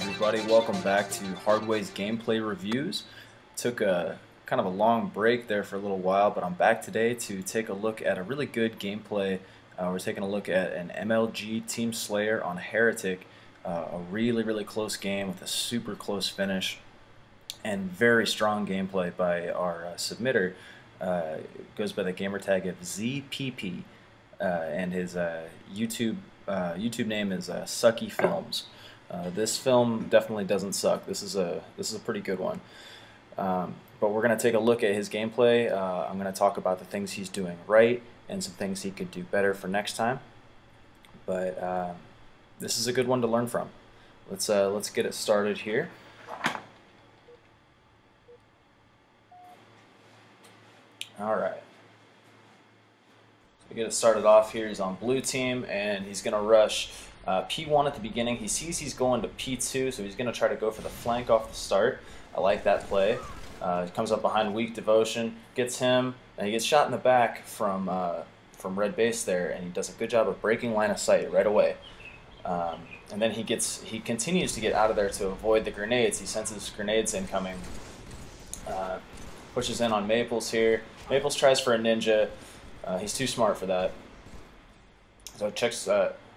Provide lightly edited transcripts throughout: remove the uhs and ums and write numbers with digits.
everybody, welcome back to Hardway's gameplay reviews. Took a kind of a long break there for a little while, but I'm back today to take a look at a really good gameplay. We're taking a look at an MLG Team Slayer on Heretic, a really close game with a super close finish and very strong gameplay by our submitter. It goes by the gamer tag of zPeePee, and his YouTube name is Sucky Films. This film definitely doesn't suck. This is a pretty good one. But we're going to take a look at his gameplay. I'm going to talk about the things he's doing right and some things he could do better for next time. But this is a good one to learn from. Let's get it started here. All right. We get it started off here. He's on blue team, and he's going to rush P1 at the beginning. He sees he's going to P2, so he's going to try to go for the flank off the start. I like that play. He comes up behind Weak Devotion, gets him, and he gets shot in the back from red base there, and he does a good job of breaking line of sight right away. And then he continues to get out of there to avoid the grenades. He senses grenades incoming. Pushes in on Maples here. Maples tries for a ninja. He's too smart for that. So checks.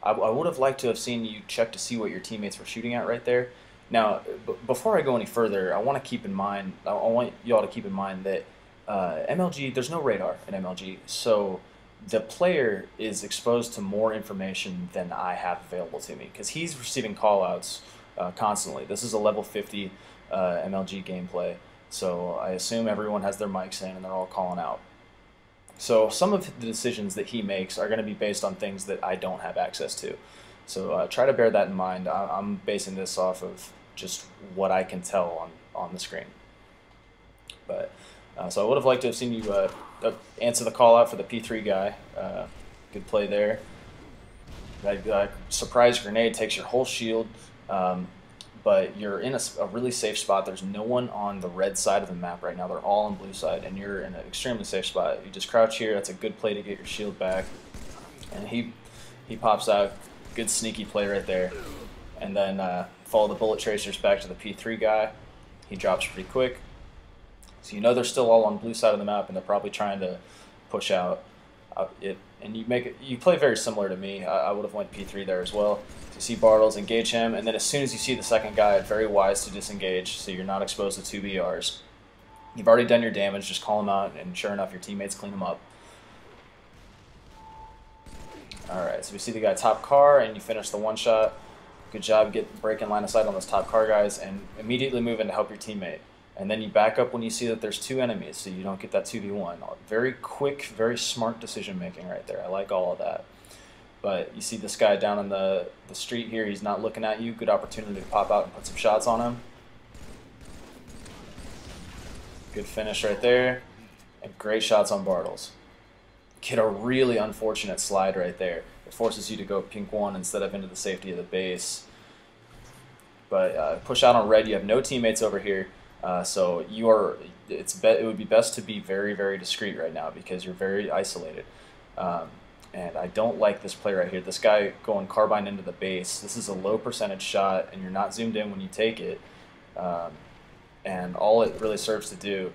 I would have liked to have seen you check to see what your teammates were shooting at right there. Now, before I go any further, I want to keep in mind. I want y'all to keep in mind that MLG. There's no radar in MLG, so the player is exposed to more information than I have available to me because he's receiving callouts constantly. This is a level 50 MLG gameplay, so I assume everyone has their mics in and they're all calling out. So some of the decisions that he makes are going to be based on things that I don't have access to. So try to bear that in mind. I'm basing this off of just what I can tell on the screen. But so I would have liked to have seen you answer the call out for the P3 guy. Good play there. That surprise grenade takes your whole shield. But you're in a really safe spot. There's no one on the red side of the map right now. They're all on blue side, and you're in an extremely safe spot. You just crouch here. That's a good play to get your shield back. And he pops out. Good sneaky play right there. And then follow the bullet tracers back to the P3 guy. He drops pretty quick. So you know they're still all on blue side of the map, and they're probably trying to push out it. And you play very similar to me. I would have went P3 there as well. So you see Bartles, engage him, and then as soon as you see the second guy, it's very wise to disengage so you're not exposed to 2 BRs. You've already done your damage, just call him out, and sure enough, your teammates clean him up. Alright, so we see the guy top car, and you finish the one shot. Good job breaking line of sight on those top car guys, and immediately move in to help your teammate. And then you back up when you see that there's 2 enemies, so you don't get that 2v1. Very quick, very smart decision making right there. I like all of that. But you see this guy down in the street here, he's not looking at you. Good opportunity to pop out and put some shots on him. Good finish right there. And great shots on Bartles. Get a really unfortunate slide right there. It forces you to go pink 1 instead of into the safety of the base. But push out on red, you have no teammates over here. So it would be best to be very discreet right now because you're very isolated. And I don't like this play right here. This guy going carbine into the base. This is a low percentage shot, and you're not zoomed in when you take it. And all it really serves to do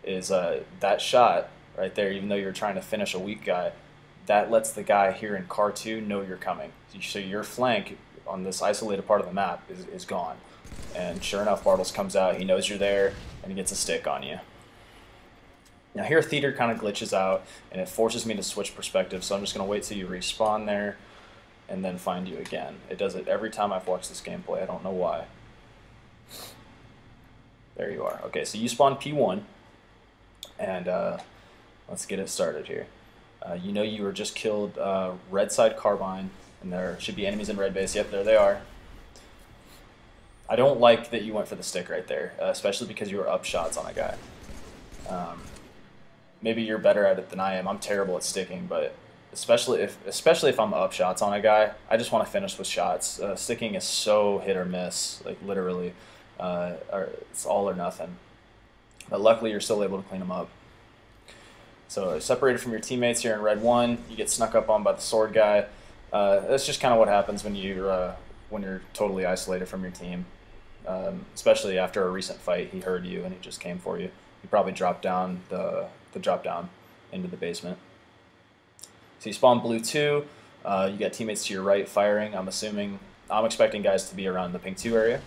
is that shot right there, even though you're trying to finish a weak guy, that lets the guy here in car 2 know you're coming. So your flank on this isolated part of the map is gone. And sure enough, Bartles comes out, he knows you're there, and he gets a stick on you. Now here Theater kind of glitches out, and it forces me to switch perspective, so I'm just going to wait till you respawn there, and then find you again. It does it every time I've watched this gameplay, I don't know why. There you are. Okay, so you spawn P1, and let's get it started here. You know you were just killed red side carbine, and there should be enemies in red base. Yep, there they are. I don't like that you went for the stick right there, especially because you were up shots on a guy. Maybe you're better at it than I am. I'm terrible at sticking, but especially if I'm up shots on a guy, I just want to finish with shots. Sticking is so hit or miss, like literally, it's all or nothing. But luckily, you're still able to clean them up. So separated from your teammates here in red 1, you get snuck up on by the sword guy. That's just kind of what happens when you're totally isolated from your team. especially after a recent fight. He heard you and he just came for you. He probably dropped down the drop down into the basement. So you spawn blue 2. You got teammates to your right firing. I'm expecting guys to be around the pink 2 area.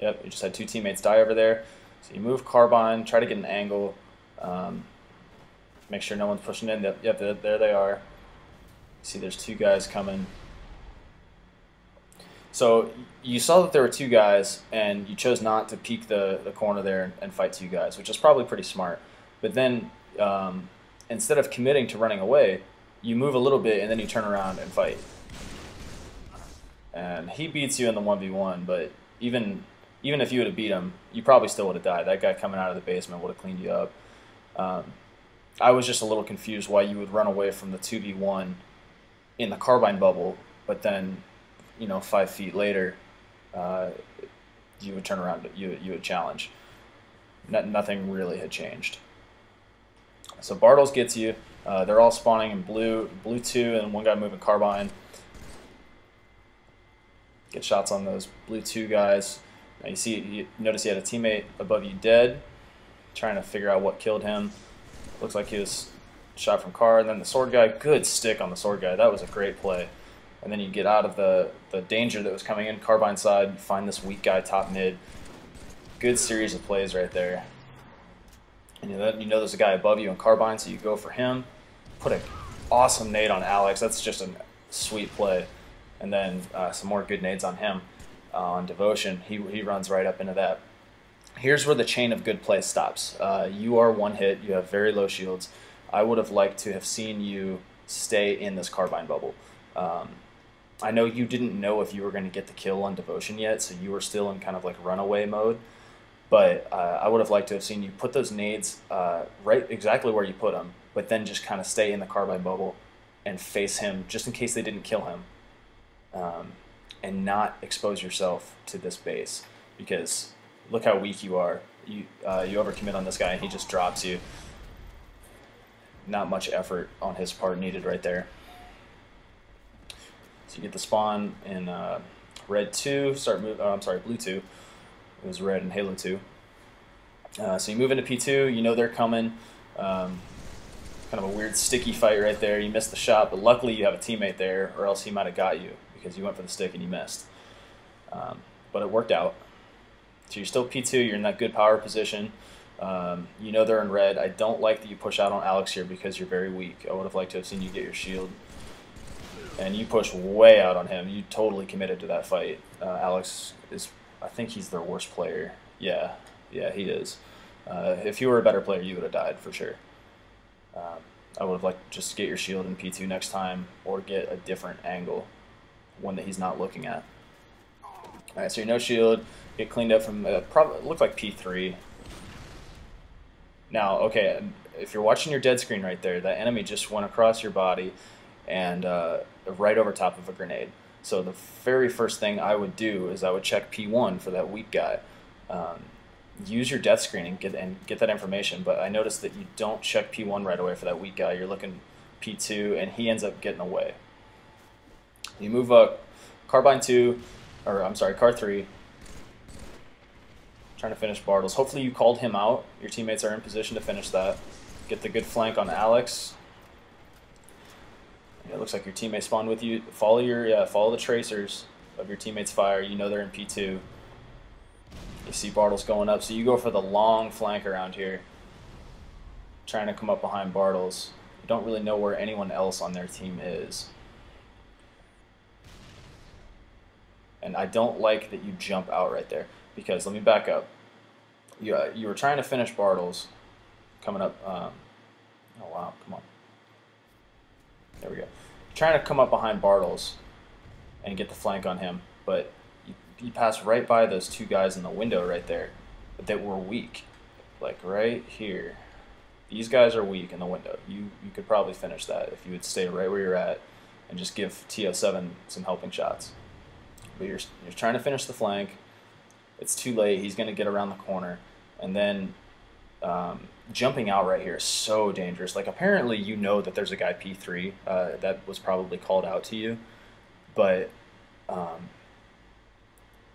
Yep, you just had 2 teammates die over there. So you move carbine, try to get an angle. Make sure no one's pushing in. Yep, there they are. See, there's 2 guys coming. So you saw that there were 2 guys, and you chose not to peek the corner there and fight 2 guys, which is probably pretty smart. But then instead of committing to running away, you move a little bit, and then you turn around and fight. And he beats you in the 1v1, but even if you would have beat him, you probably still would have died. That guy coming out of the basement would have cleaned you up. I was just a little confused why you would run away from the 2v1 in the carbine bubble, but then, 5 feet later, you would turn around, you would challenge. Nothing really had changed. So Bartles gets you. They're all spawning in blue 2, and 1 guy moving carbine. Get shots on those blue 2 guys. Now you notice he had a teammate above you dead, trying to figure out what killed him. Looks like he was shot from car. And then the sword guy, good stick on the sword guy. That was a great play. And then you get out of the danger that was coming in, carbine side, you find this weak guy top mid. Good series of plays right there. And you know there's a guy above you in carbine, so you go for him. Put an awesome nade on Alex. That's just a sweet play. And then some more good nades on him. On Devotion, he runs right up into that. Here's where the chain of good play stops. You are 1 hit. You have very low shields. I would have liked to have seen you stay in this carbine bubble. I know you didn't know if you were going to get the kill on Devotion yet, so you were still in kind of like runaway mode. But I would have liked to have seen you put those nades right exactly where you put them, but then just kind of stay in the carbine bubble and face him just in case they didn't kill him. And not expose yourself to this base, because look how weak you are. You overcommit on this guy and he just drops you. Not much effort on his part needed right there. So you get the spawn in red 2, blue 2. It was red in Halo 2. So you move into P2, you know they're coming. Kind of a weird sticky fight right there. You missed the shot, but luckily you have a teammate there, or else he might have got you, because you went for the stick and you missed. But it worked out. So you're still P2, you're in that good power position. You know they're in red. I don't like that you push out on Alex here because you're very weak. I would have liked to have seen you get your shield. And you push way out on him. You totally committed to that fight. Alex is, I think he's their worst player. Yeah, he is. If you were a better player, you would have died for sure. I would have liked just get your shield in P2 next time, or get a different angle, one that he's not looking at. All right, so you're no shield, get cleaned up from probably looked like P3. Now, okay, if you're watching your dead screen right there, that enemy just went across your body and right over top of a grenade. So the very first thing I would do is I would check P1 for that weak guy. Use your death screen and get that information, but I noticed that you don't check P1 right away for that weak guy. You're looking P2, and he ends up getting away. You move up, Carbine 2, or I'm sorry, Car 3, trying to finish Bartles. Hopefully you called him out. Your teammates are in position to finish that. Get the good flank on Alex. It looks like your teammate spawned with you. Follow the tracers of your teammates' fire. You know they're in P2. You see Bartles going up, so you go for the long flank around here, trying to come up behind Bartles. You don't really know where anyone else on their team is. And I don't like that you jump out right there, because, let me back up. You were trying to finish Bartles, coming up, oh wow, come on. There we go. You're trying to come up behind Bartles and get the flank on him, but you pass right by those 2 guys in the window right there that were weak. Like right here. These guys are weak in the window. You could probably finish that if you would stay right where you're at and just give TO7 some helping shots. But you're trying to finish the flank. It's too late. He's going to get around the corner. And then jumping out right here is so dangerous. Like, apparently you know that there's a guy P3 that was probably called out to you. But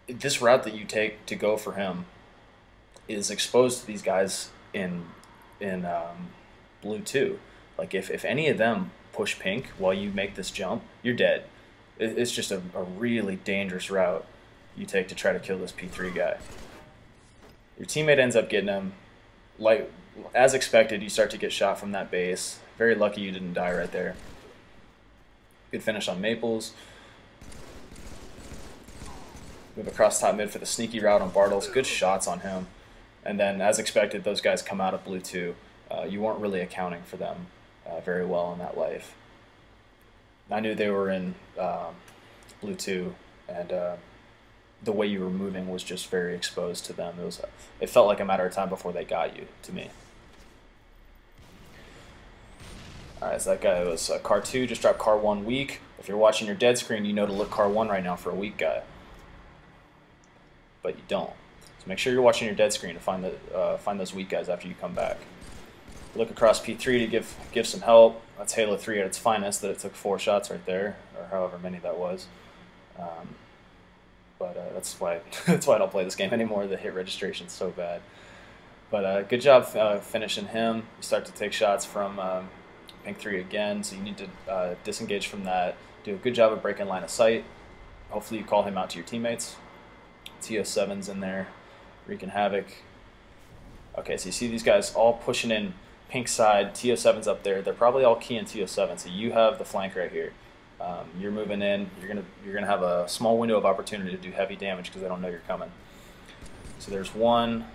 this route that you take to go for him is exposed to these guys in blue too. Like if any of them push pink while you make this jump, you're dead. It's just a really dangerous route you take to try to kill this P3 guy. Your teammate ends up getting him. Like as expected, you start to get shot from that base. Very lucky you didn't die right there. Good finish on Maples. Move across top mid for the sneaky route on Bartles. Good shots on him. And then, as expected, those guys come out of blue too. You weren't really accounting for them very well in that life. I knew they were in blue too, and the way you were moving was just very exposed to them. It felt like a matter of time before they got you, to me. Alright, so that guy was car 2, just dropped car 1 weak. If you're watching your dead screen, you know to look car 1 right now for a weak guy. But you don't. So make sure you're watching your dead screen to find those weak guys after you come back. Look across P3 to give some help. That's Halo 3 at its finest, that it took 4 shots right there, or however many that was. But that's why I don't play this game anymore. The hit registration's so bad. But good job finishing him. You start to take shots from Pink 3 again, so you need to disengage from that. Do a good job of breaking line of sight. Hopefully you call him out to your teammates. TO7's in there, wreaking havoc. Okay, so you see these guys all pushing in Pink side. TO7's up there. They're probably all keying TO7, so you have the flank right here. You're moving in. You're gonna have a small window of opportunity to do heavy damage because they don't know you're coming. So there's one.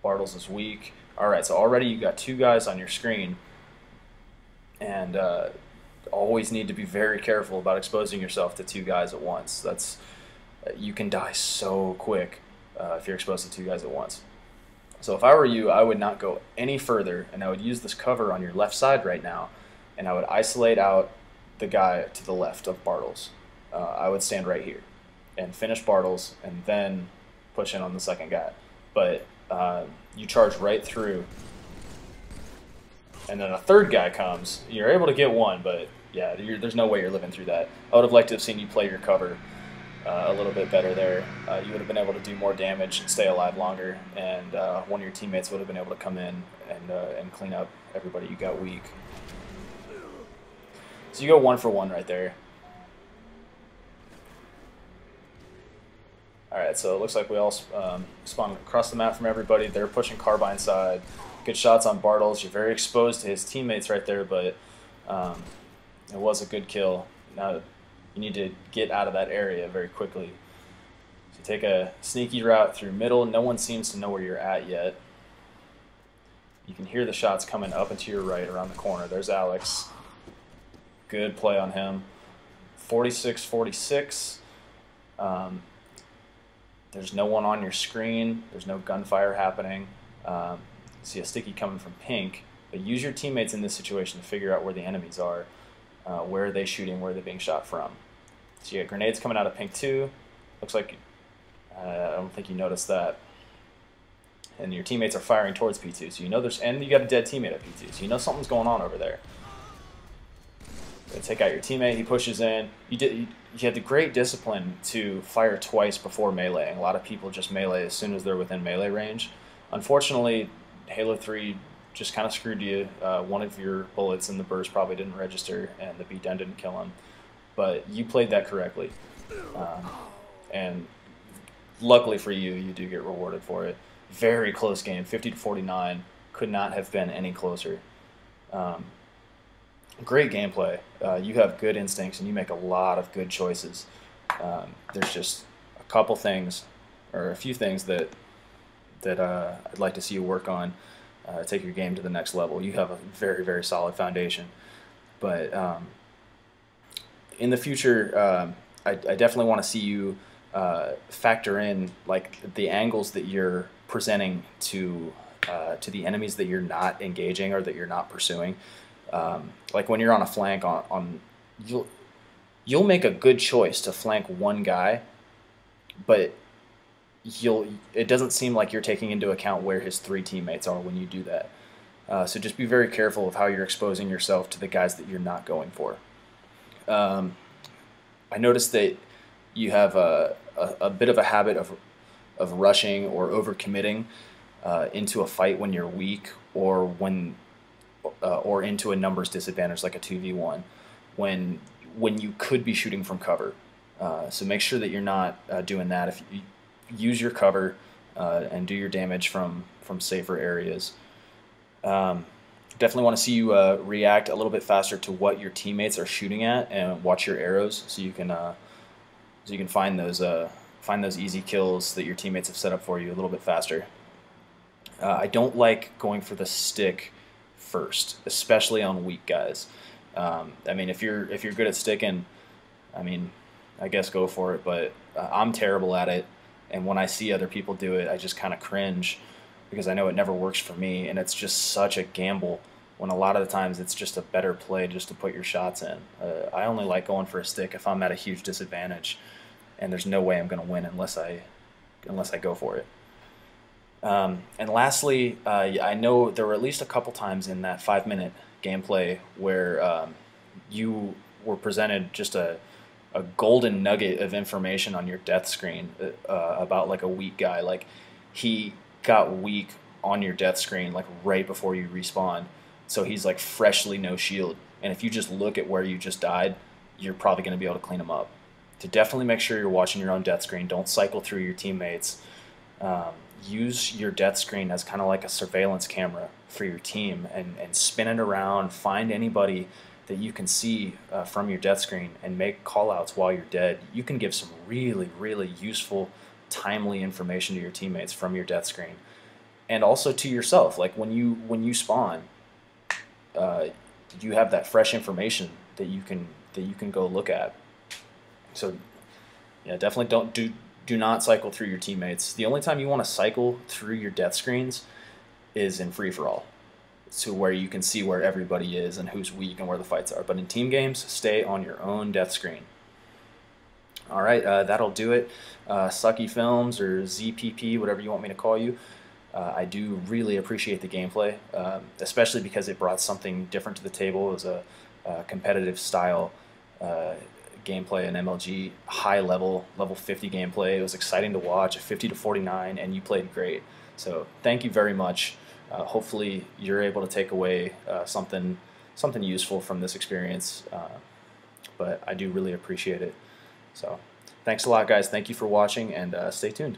Bartles is weak. All right, so already you got 2 guys on your screen, and always need to be very careful about exposing yourself to 2 guys at once. You can die so quick if you're exposed to 2 guys at once. So if I were you, I would not go any further, and I would use this cover on your left side right now, and I would isolate out the guy to the left of Bartles. I would stand right here and finish Bartles and then push in on the second guy. But you charge right through, and then a third guy comes. You're able to get one, but yeah, there's no way you're living through that. I would have liked to have seen you play your cover a little bit better there. You would have been able to do more damage and stay alive longer, and one of your teammates would have been able to come in and clean up everybody you got weak. So you go 1 for 1 right there. Alright, so it looks like we all spawned across the map from everybody. They're pushing Carbine side. Good shots on Bartles. You're very exposed to his teammates right there, but it was a good kill. Now you need to get out of that area very quickly. So take a sneaky route through middle. No one seems to know where you're at yet. You can hear the shots coming up and to your right around the corner. There's Alex. Good play on him. 46-46. There's no one on your screen. There's no gunfire happening. See a sticky coming from Pink. But use your teammates in this situation to figure out where the enemies are. Where are they shooting? Where are they being shot from? So you got grenades coming out of Pink 2. Looks like I don't think you noticed that. And your teammates are firing towards P2. So you know and you got a dead teammate at P2. So you know something's going on over there. Take out your teammate. He pushes in. You had the great discipline to fire twice before meleeing. A lot of people just melee as soon as they're within melee range. Unfortunately, Halo 3 just kind of screwed you. One of your bullets in the burst probably didn't register, and the beatdown didn't kill him. But you played that correctly. And luckily for you, you do get rewarded for it. Very close game, 50-49. Could not have been any closer. Great gameplay. You have good instincts, and you make a lot of good choices. There's just a couple things, or a few things that I'd like to see you work on. Take your game to the next level. You have a very, very solid foundation. But in the future, I definitely want to see you factor in like the angles that you're presenting to the enemies that you're not engaging or that you're not pursuing. Like when you're on a flank, you'll make a good choice to flank one guy, but it doesn't seem like you're taking into account where his 3 teammates are when you do that. So just be very careful of how you're exposing yourself to the guys that you're not going for. I noticed that you have a bit of a habit of rushing or overcommitting into a fight when you're weak, or into a numbers disadvantage like a 2v1 when you could be shooting from cover. So make sure that you're not doing that. If you use your cover and do your damage from safer areas. Definitely want to see you react a little bit faster to what your teammates are shooting at, and watch your arrows so you can find those easy kills that your teammates have set up for you a little bit faster. I don't like going for the stick first, especially on weak guys. I mean, if you're good at sticking, I mean, I guess go for it. But I'm terrible at it, and when I see other people do it, I just kind of cringe because I know it never works for me, and it's just such a gamble. When a lot of the times it's just a better play just to put your shots in. I only like going for a stick if I'm at a huge disadvantage, and there's no way I'm going to win unless I go for it. And lastly, I know there were at least a couple times in that 5-minute gameplay where you were presented just a golden nugget of information on your death screen about like a weak guy. Like, he got weak on your death screen like right before you respawned, so he's like freshly no shield, and if you just look at where you just died, you're probably going to be able to clean him up. To definitely make sure you're watching your own death screen. Don't cycle through your teammates. Use your death screen as kind of like a surveillance camera for your team, and spin it around, find anybody that you can see from your death screen, and make callouts while you're dead. You can give some really, really useful, timely information to your teammates from your death screen, and also to yourself. Like when you spawn, you have that fresh information that you can go look at. So yeah, definitely do not cycle through your teammates. The only time you want to cycle through your death screens is in free-for-all, to where you can see where everybody is and who's weak and where the fights are. But in team games, stay on your own death screen. All right, that'll do it. Sucky Films, or zPeePee, whatever you want me to call you. I do really appreciate the gameplay, especially because it brought something different to the table. It was a competitive style gameplay in MLG, high level 50 gameplay. It was exciting to watch, a 50-49, and you played great. So thank you very much. Hopefully you're able to take away something useful from this experience, but I do really appreciate it. So thanks a lot, guys. Thank you for watching, and stay tuned.